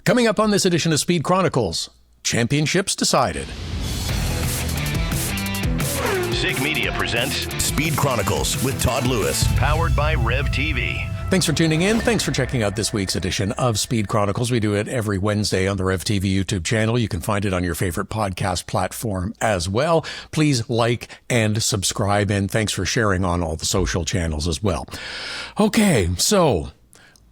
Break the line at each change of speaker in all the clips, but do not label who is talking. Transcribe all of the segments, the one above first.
Coming up on this edition of Speed Chronicles, championships decided.
SIG Media presents Speed Chronicles with Todd Lewis, powered by Rev TV.
Thanks for tuning in. Thanks for checking out this week's edition of Speed Chronicles. We do it every Wednesday on the Rev TV YouTube channel. You can find it on your favorite podcast platform as well. Please like and subscribe, and thanks for sharing on all the social channels as well. Okay, so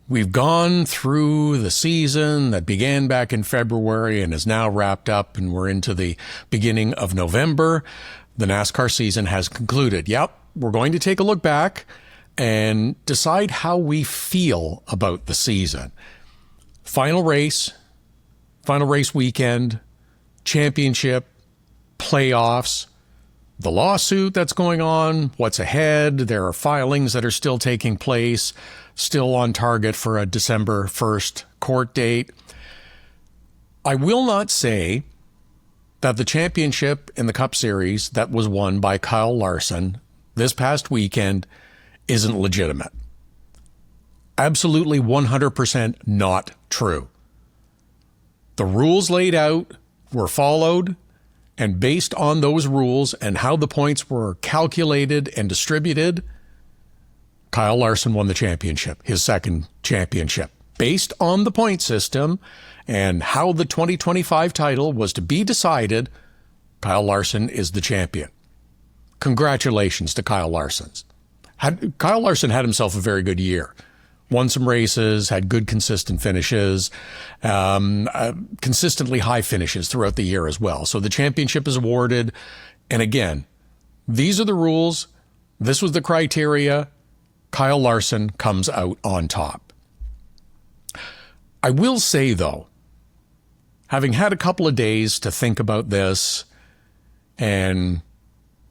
we've gone through the season that began back in February and is now wrapped up, and we're into the beginning of November. The NASCAR season has concluded. Yep, we're going to take a look back and decide how we feel about the season. Final race weekend, championship, playoffs, the lawsuit that's going on, what's ahead. There are filings that are still taking place, still on target for a December 1st court date. I will not say that the championship in the Cup Series that was won by Kyle Larson this past weekend isn't legitimate. Absolutely 100% not true. The rules laid out were followed, and based on those rules and how the points were calculated and distributed, Kyle Larson won the championship, his second championship. Based on the point system and how the 2025 title was to be decided, Kyle Larson is the champion. Congratulations to Kyle Larson. Kyle Larson had himself a very good year. Won some races, had good consistent finishes, consistently high finishes throughout the year as well. So the championship is awarded. And again, these are the rules. This was the criteria. Kyle Larson comes out on top. I will say, though, having had a couple of days to think about this and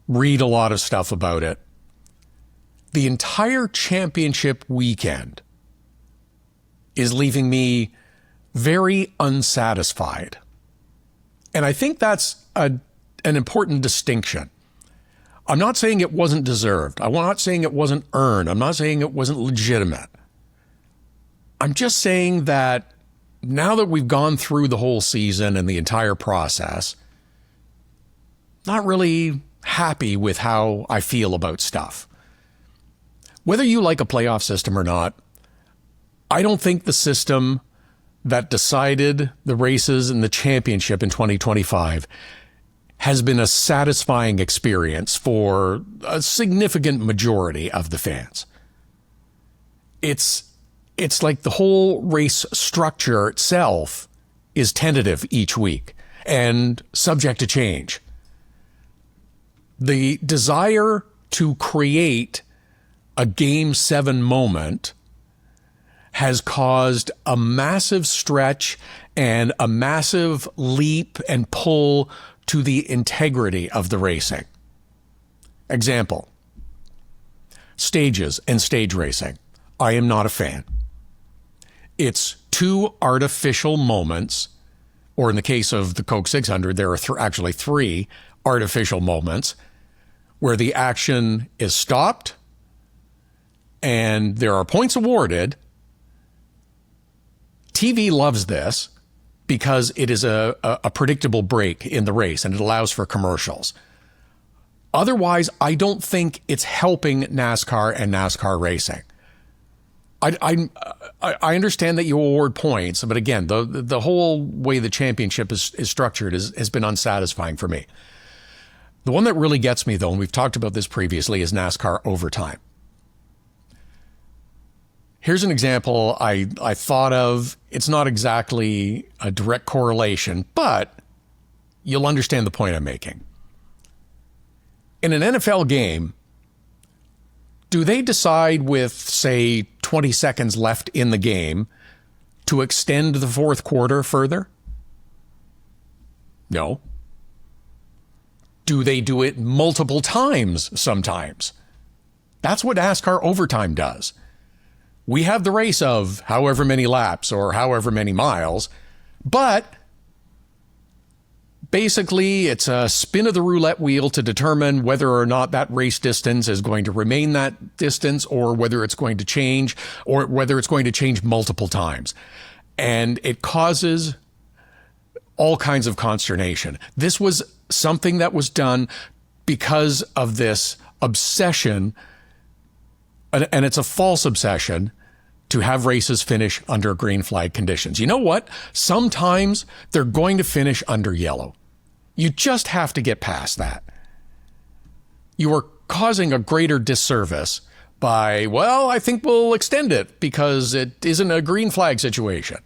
read a lot of stuff about it, the entire championship weekend is leaving me very unsatisfied. And I think that's an important distinction. I'm not saying it wasn't deserved. I'm not saying it wasn't earned. I'm not saying it wasn't legitimate. I'm just saying that now that we've gone through the whole season and the entire process, not really happy with how I feel about stuff. Whether you like a playoff system or not, I don't think the system that decided the races and the championship in 2025 has been a satisfying experience for a significant majority of the fans. It's like the whole race structure itself is tentative each week and subject to change. The desire to create a Game 7 moment has caused a massive stretch and a massive leap and pull to the integrity of the racing. Example, stages and stage racing. I am not a fan. It's two artificial moments, or in the case of the Coke 600, there are actually three artificial moments where the action is stopped and there are points awarded. TV loves this because it is a predictable break in the race and it allows for commercials. Otherwise, I don't think it's helping NASCAR and NASCAR racing. I understand that you award points, but again, the whole way the championship is structured has been unsatisfying for me. The one that really gets me, though, and we've talked about this previously, is NASCAR overtime. Here's an example I thought of. It's not exactly a direct correlation, but you'll understand the point I'm making. In an NFL game, do they decide with, say, 20 seconds left in the game to extend the fourth quarter further? No. Do they do it multiple times sometimes? That's what NASCAR overtime does. We have the race of however many laps or however many miles, but basically it's a spin of the roulette wheel to determine whether or not that race distance is going to remain that distance or whether it's going to change or whether it's going to change multiple times. and it causes all kinds of consternation. This was something that was done because of this obsession, and it's a false obsession, to have races finish under green flag conditions. You know what? Sometimes they're going to finish under yellow. You just have to get past that. You are causing a greater disservice by, well, I think we'll extend it because it isn't a green flag situation.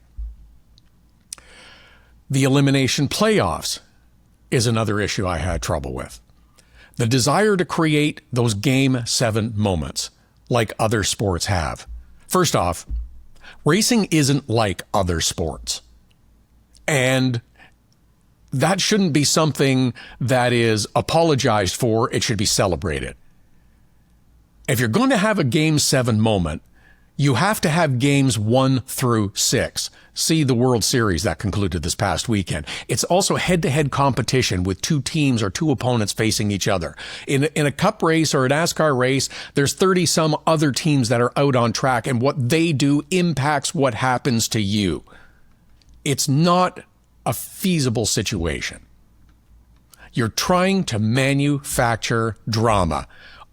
The elimination playoffs is another issue I had trouble with. The desire to create those Game 7 moments like other sports have. First off, racing isn't like other sports. And that shouldn't be something that is apologized for. It should be celebrated. If you're going to have a Game 7 moment, you have to have games 1 through 6. See the World Series that concluded this past weekend. It's also head-to-head competition with two teams or two opponents facing each other. In a cup race or a NASCAR race, there's 30-some other teams that are out on track, and what they do impacts what happens to you. It's not a feasible situation. You're trying to manufacture drama.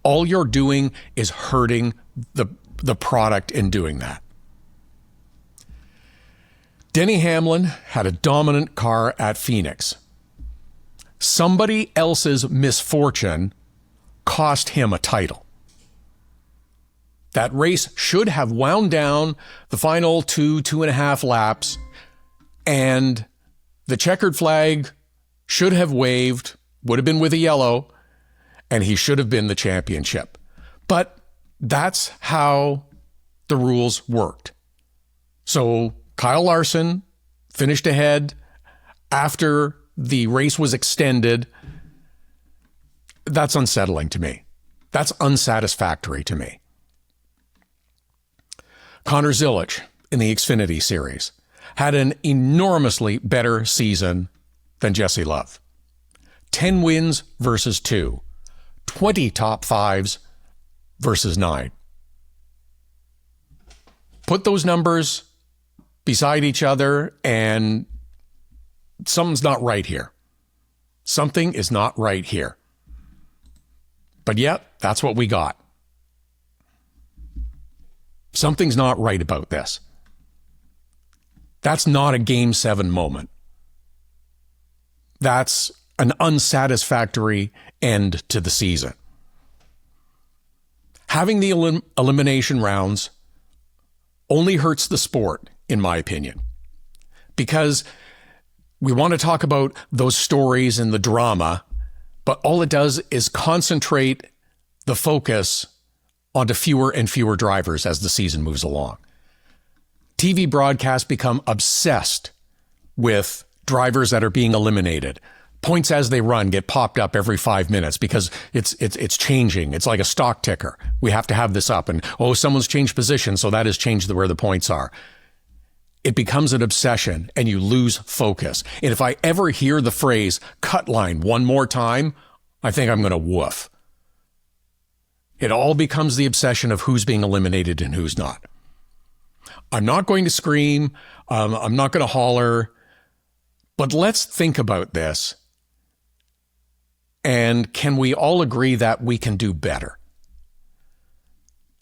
All you're doing is hurting the product in doing that. Denny Hamlin had a dominant car at Phoenix. Somebody else's misfortune cost him a title. That race should have wound down the final 2.5 laps, and the checkered flag should have waved, would have been with a yellow, and he should have been the championship. But that's how the rules worked. So Kyle Larson finished ahead after the race was extended. That's unsettling to me. That's unsatisfactory to me. Connor Zilisch in the Xfinity Series had an enormously better season than Jesse Love. 10 wins versus 2. 20 top 5s versus 9. Put those numbers beside each other and something's not right here. Something is not right here. But yet, that's what we got. Something's not right about this. That's not a Game 7 moment. That's an unsatisfactory end to the season. Having the elimination rounds only hurts the sport, in my opinion, because we want to talk about those stories and the drama, but all it does is concentrate the focus onto fewer and fewer drivers as the season moves along. TV broadcasts become obsessed with drivers that are being eliminated. Points as they run get popped up every 5 minutes because it's changing. It's like a stock ticker. We have to have this up, and someone's changed position, so that has changed where the points are. It becomes an obsession, and you lose focus. And if I ever hear the phrase "cut line" one more time, I think I'm going to woof. It all becomes the obsession of who's being eliminated and who's not. I'm not going to scream. I'm not going to holler. But let's think about this. And can we all agree that we can do better?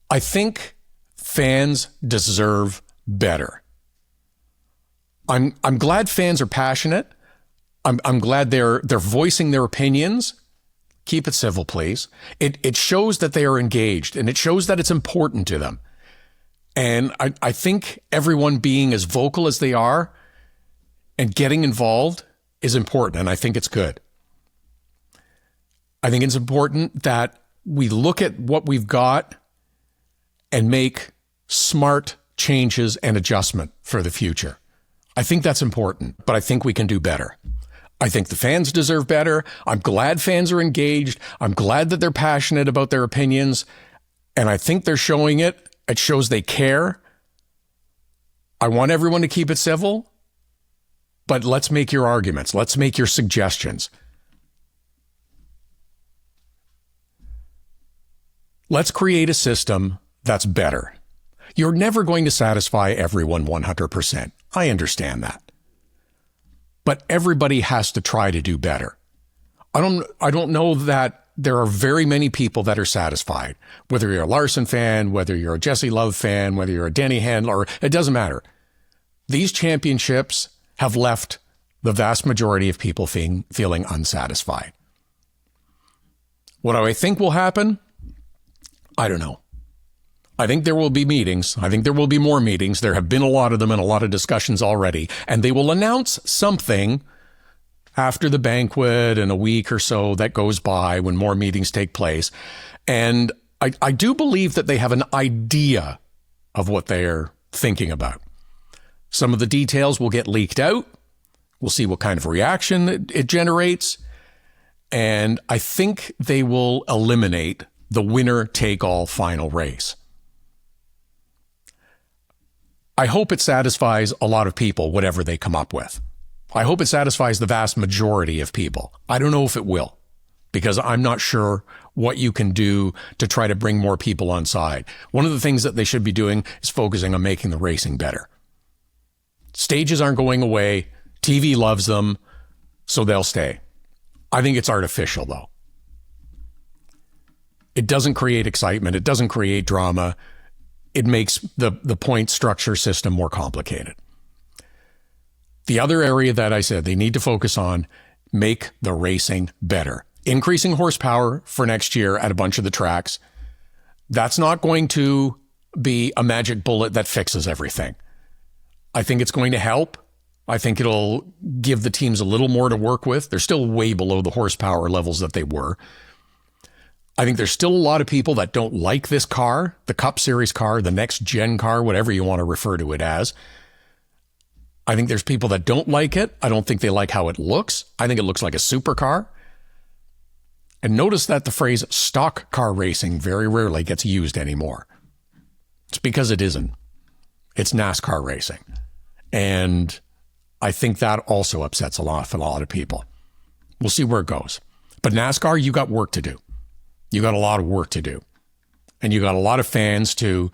I think fans deserve better. I'm glad fans are passionate. I'm glad they're voicing their opinions. Keep it civil, please. It shows that they are engaged, and it shows that it's important to them. And I think everyone being as vocal as they are and getting involved is important, and I think it's good. I think it's important that we look at what we've got and make smart changes and adjustment for the future. I think that's important, but I think we can do better. I think the fans deserve better. I'm glad fans are engaged. I'm glad that they're passionate about their opinions, and I think they're showing it. It shows they care. I want everyone to keep it civil, but let's make your arguments. Let's make your suggestions. Let's create a system that's better. You're never going to satisfy everyone 100%. I understand that. But everybody has to try to do better. I don't know that there are very many people that are satisfied. Whether you're a Larson fan, whether you're a Jesse Love fan, whether you're a Denny Handler, it doesn't matter. These championships have left the vast majority of people feeling unsatisfied. What do I think will happen? I don't know. I think there will be meetings. I think there will be more meetings. There have been a lot of them and a lot of discussions already. And they will announce something after the banquet and a week or so that goes by when more meetings take place. And I do believe that they have an idea of what they're thinking about. Some of the details will get leaked out. We'll see what kind of reaction it generates. And I think they will eliminate the winner-take-all final race. I hope it satisfies a lot of people, whatever they come up with. I hope it satisfies the vast majority of people. I don't know if it will, because I'm not sure what you can do to try to bring more people on side. One of the things that they should be doing is focusing on making the racing better. Stages aren't going away. TV loves them, so they'll stay. I think it's artificial, though. It doesn't create excitement. It doesn't create drama. It makes the point structure system more complicated. The other area that I said they need to focus on, make the racing better. Increasing horsepower for next year at a bunch of the tracks. That's not going to be a magic bullet that fixes everything. I think it's going to help. I think it'll give the teams a little more to work with. They're still way below the horsepower levels that they were. I think there's still a lot of people that don't like this car, the Cup Series car, the next gen car, whatever you want to refer to it as. I think there's people that don't like it. I don't think they like how it looks. I think it looks like a supercar. And notice that the phrase stock car racing very rarely gets used anymore. It's because it isn't. It's NASCAR racing. And I think that also upsets a lot of people. We'll see where it goes. But NASCAR, you got work to do. You got a lot of work to do. And you got a lot of fans to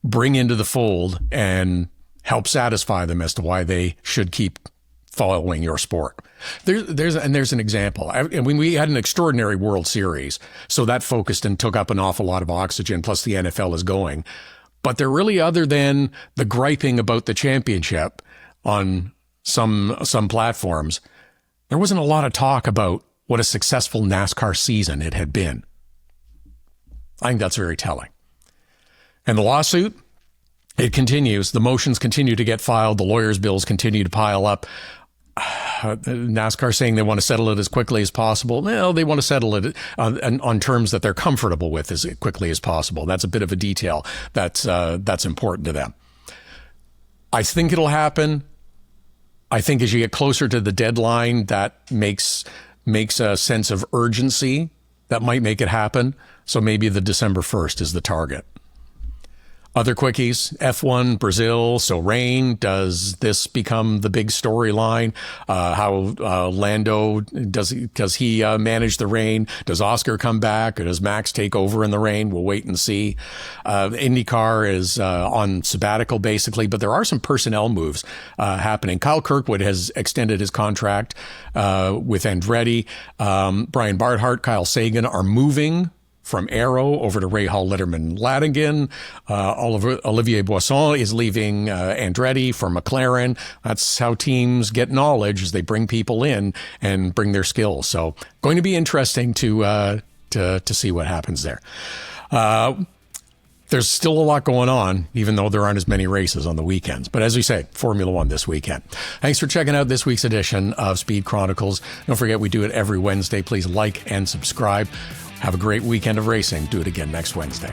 bring into the fold and help satisfy them as to why they should keep following your sport. There's an example. And when we had an extraordinary World Series, so that focused and took up an awful lot of oxygen, plus the NFL is going. But they're really, other than the griping about the championship on some platforms, there wasn't a lot of talk about what a successful NASCAR season it had been. I think that's very telling. And the lawsuit, it continues. The motions continue to get filed. The lawyers' bills continue to pile up. NASCAR saying they want to settle it as quickly as possible. Well, they want to settle it on terms that they're comfortable with as quickly as possible. That's a bit of a detail that's important to them. I think it'll happen. I think as you get closer to the deadline, that makes a sense of urgency that might make it happen. So maybe the December 1st is the target. Other quickies, F1, Brazil, so rain. Does this become the big storyline? How Lando, does he manage the rain? Does Oscar come back, or does Max take over in the rain? We'll wait and see. IndyCar is on sabbatical, basically, but there are some personnel moves happening. Kyle Kirkwood has extended his contract with Andretti. Brian Barthart, Kyle Sagan are moving from Arrow over to Ray Hall Letterman Latigan. Olivier Boisson is leaving Andretti for McLaren. That's how teams get knowledge, as they bring people in and bring their skills. So going to be interesting to see what happens there. There's still a lot going on, even though there aren't as many races on the weekends. But as we say, Formula One this weekend. Thanks for checking out this week's edition of Speed Chronicles. Don't forget, we do it every Wednesday. Please like and subscribe. Have a great weekend of racing. Do it again next Wednesday.